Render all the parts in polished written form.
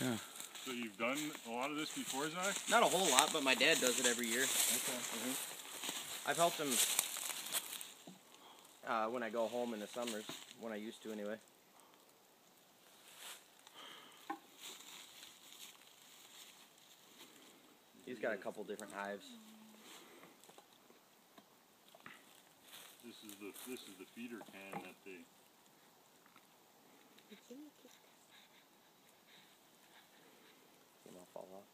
Yeah. So you've done a lot of this before, Zach? Not a whole lot, but my dad does it every year. Okay. I've helped him when I go home in the summers, when I used to anyway. He's got a couple different hives. This is the feeder can that they. Fall off.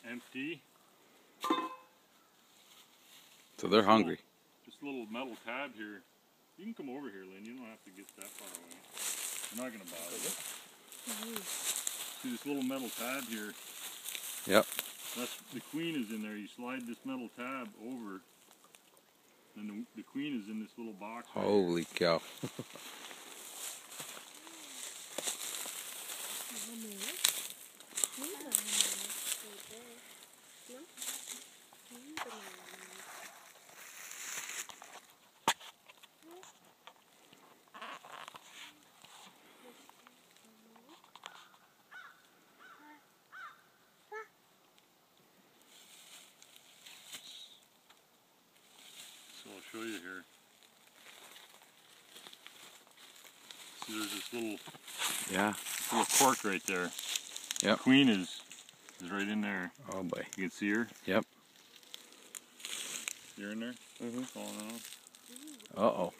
Empty. So they're hungry. This little metal tab here. You can come over here, Lynn. You don't have to get that far away. I'm not gonna bother you. See this little metal tab here? Yep. That's the queen is in there. You slide this metal tab over, and the queen is in this little box. Right Holy cow. So I'll show you here. See, there's this little cork right there. Yep. The queen is right in there. Oh boy. You can see her. Yep. You're in there. Falling out. Uh-oh.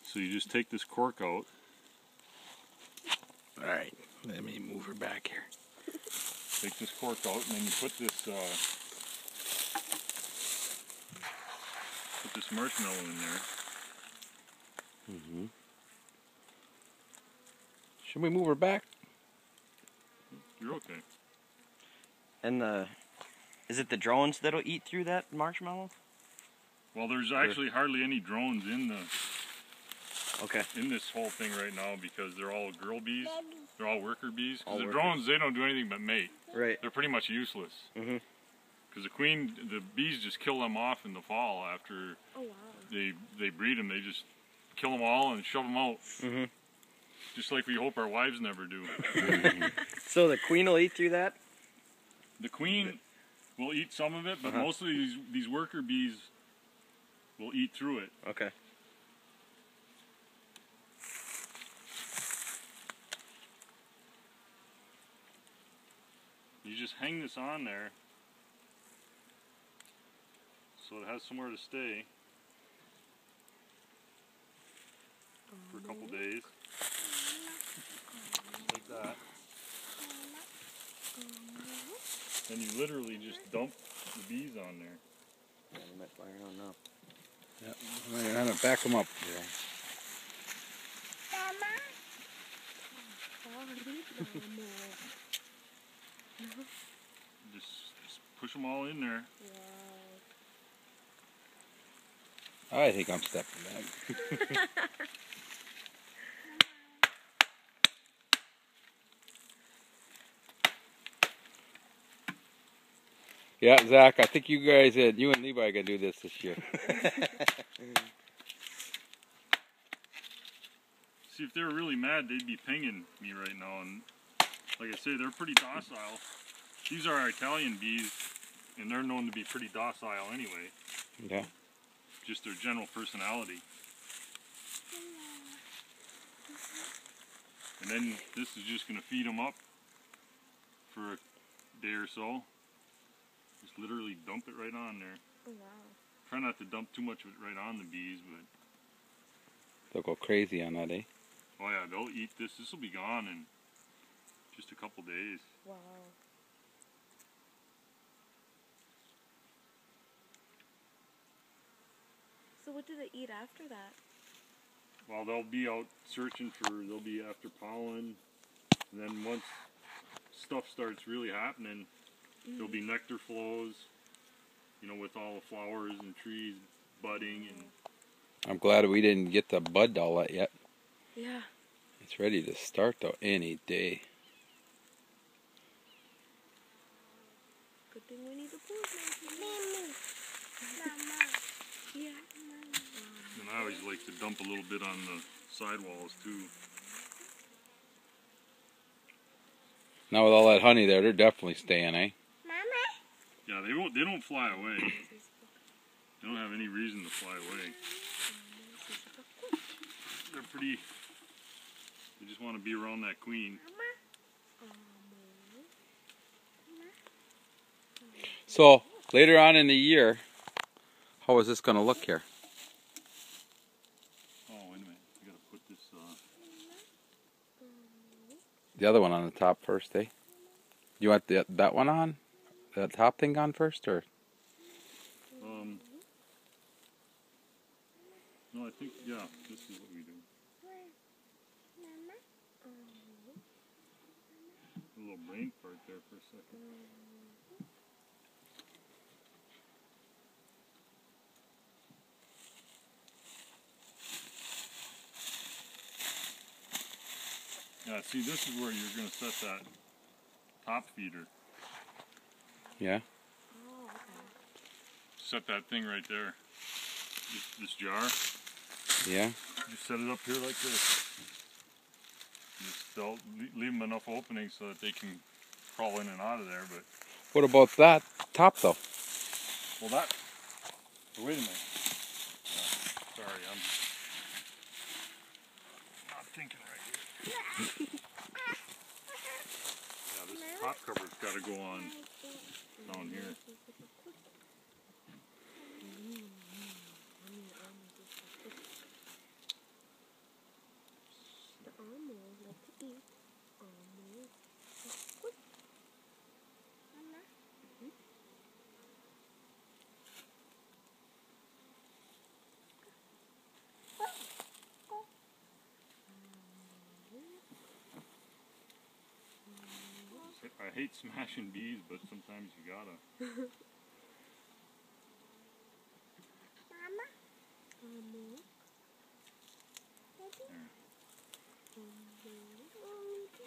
So you just take this cork out. All right. Let me move her back here. Take this cork out, and then you put this marshmallow in there. Mm-hmm. Should we move her back? You're okay. And is it the drones that'll eat through that marshmallow? Well, there's actually hardly any drones in this whole thing right now because they're all girl bees. They're all worker bees. Because the drones, they don't do anything but mate. Right. They're pretty much useless. Because the bees just kill them off in the fall after they breed them. They just kill them all and shove them out. Just like we hope our wives never do. So the queen will eat through that? The queen will eat some of it, but mostly these worker bees will eat through it. Okay. You just hang this on there so it has somewhere to stay for a couple days. Just like that. Then you literally just dump the bees on there. Yeah, we might fire on now. Yep. I'm going to back them up. Yeah. Just push them all in there. I think I'm stepping back. Yeah, Zach, I think you guys, you and Levi are going to do this year. See, if they were really mad, they'd be pinging me right now. And like I say, they're pretty docile. These are our Italian bees, and they're known to be pretty docile anyway. Yeah. Just their general personality. And then this is just going to feed them up for a day or so. Just literally dump it right on there. Oh, wow. Try not to dump too much of it right on the bees, but... They'll go crazy on that, eh? Oh yeah, they'll eat this. This will be gone in just a couple days. Wow. So what do they eat after that? Well, they'll be out searching they'll be after pollen. And then once stuff starts really happening, there'll be nectar flows, you know, with all the flowers and trees budding. And I'm glad we didn't get the bud all that yet. Yeah. It's ready to start though any day. Good thing we need the food. Mama. Yeah. I always like to dump a little bit on the sidewalls too. Now with all that honey there, they're definitely staying, eh? Yeah, they don't fly away. They don't have any reason to fly away. They're pretty. They just want to be around that queen. So later on in the year, how is this going to look here? Oh, wait a minute. I gotta put this. The other one on the top first, eh? You want that one on? That top thing on first, or? No, I think, yeah, this is what we do. A little brain fart there for a second. Yeah, see, this is where you're going to set that top feeder. Yeah. Set that thing right there. This jar. Yeah. Just set it up here like this. Just don't leave them enough openings so that they can crawl in and out of there. But What about that top though? well, that. Wait a minute. Sorry, I'm not thinking right here. Yeah, this top cover's got to go on down here. I hate smashing bees, but sometimes you gotta.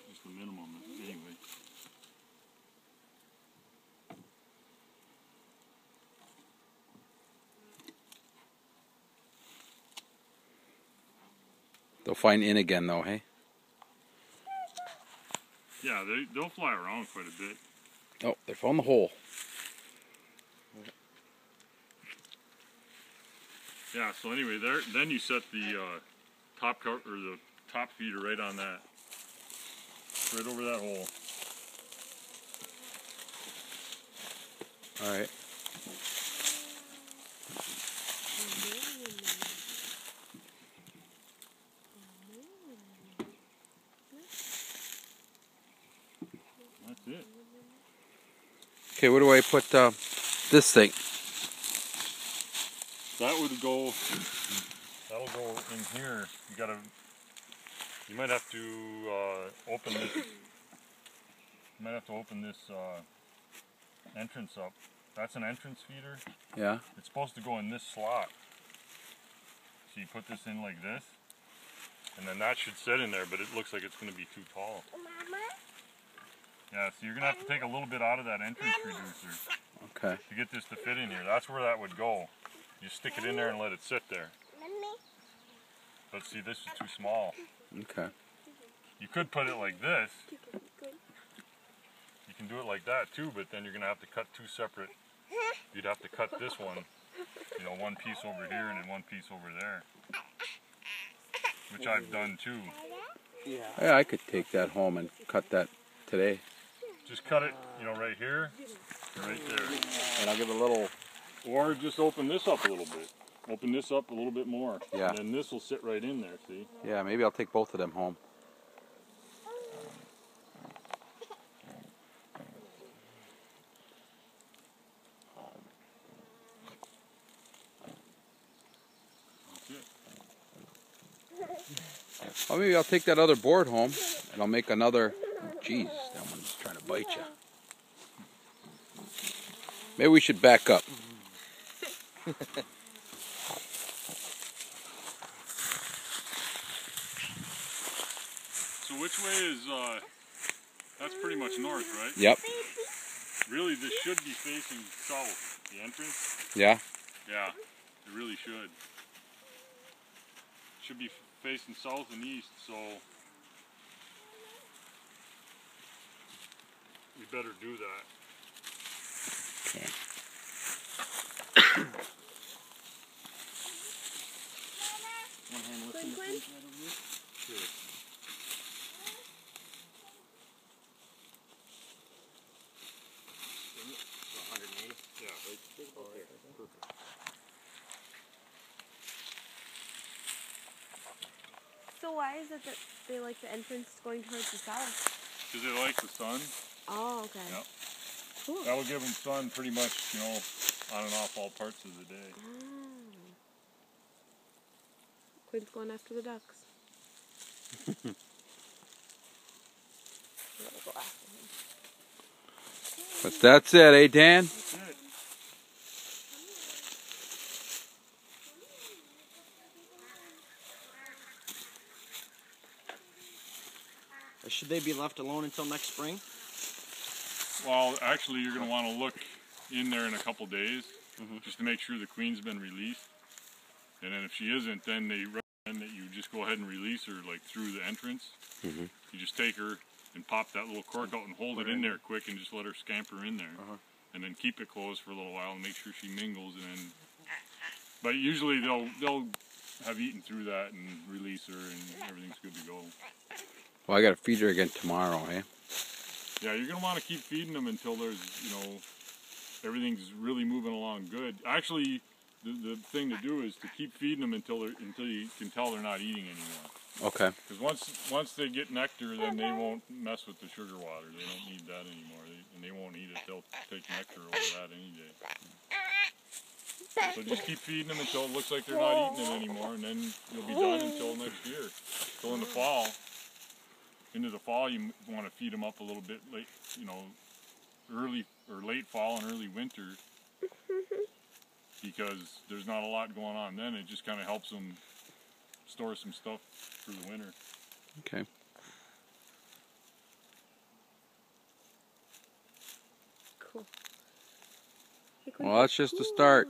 Just the minimum, anyway. They'll find in again though, hey? Yeah, they'll fly around quite a bit. Oh, they found the hole. Yeah, so anyway, then you set the top cover or the top feeder right on that, right over that hole. All right. That's it. Okay, where do I put this thing? That'll go in here. You might have to open this. You might have to open this entrance up. That's an entrance feeder. Yeah. It's supposed to go in this slot. So you put this in like this, and then that should sit in there, but it looks like it's going to be too tall. Yeah, so you're going to have to take a little bit out of that entrance reducer Okay. to get this to fit in here. That's where that would go. You stick it in there and let it sit there. But see, this is too small. Okay. You could put it like this. You can do it like that too, but then you're going to have to cut two separate. You'd have to cut this one, you know, one piece over here and then one piece over there. Which I've done too. Yeah, I could take that home and cut that today. Just cut it, you know, right here, right there. And I'll give it a little. Or just open this up a little bit. Open this up a little bit more. Yeah. And then this will sit right in there, see? Yeah, maybe I'll take both of them home. Well, maybe I'll take that other board home and I'll make another. Jeez, that one's trying to bite you. Maybe we should back up. So which way is, that's pretty much north, right? Yep. Really, this should be facing south, the entrance. Yeah. Yeah, it really should. Should be facing south and east, so we better do that. Okay. One hand lifting Quinn, the Quinn? things right over here. Sure. So 180. Yeah, right. Oh, There. right. Perfect. So why is it that they like the entrance going towards the south? Because they like the sun. Oh, okay. Yep. Cool. That will give them sun pretty much, you know, on and off all parts of the day. Oh. Quinn's going after the ducks. We'll go after him. But that's it, eh, Dan? That's it. Should they be left alone until next spring? Well, actually, you're going to want to look in there in a couple days just to make sure the queen's been released. And then if she isn't, then they recommend that you just go ahead and release her like through the entrance. You just take her and pop that little cork out and hold it in there quick and just let her scamper in there. And then keep it closed for a little while and make sure she mingles. And then, but usually they'll have eaten through that and release her and everything's good to go. Well, I gotta feed her again tomorrow, eh? Yeah, you're going to want to keep feeding them until there's, you know, everything's really moving along good. Actually, the thing to do is to keep feeding them until you can tell they're not eating anymore. Okay. Because once they get nectar, then they won't mess with the sugar water. They don't need that anymore, and they won't eat it. They'll take nectar over that any day. So just keep feeding them until it looks like they're not eating it anymore, and then you'll be done until next year. So in the fall, into the fall, you want to feed them up a little bit late, you know, early or late fall and early winter, because there's not a lot going on then. It just kind of helps them store some stuff for the winter. Okay. Cool. Well, that's just the start.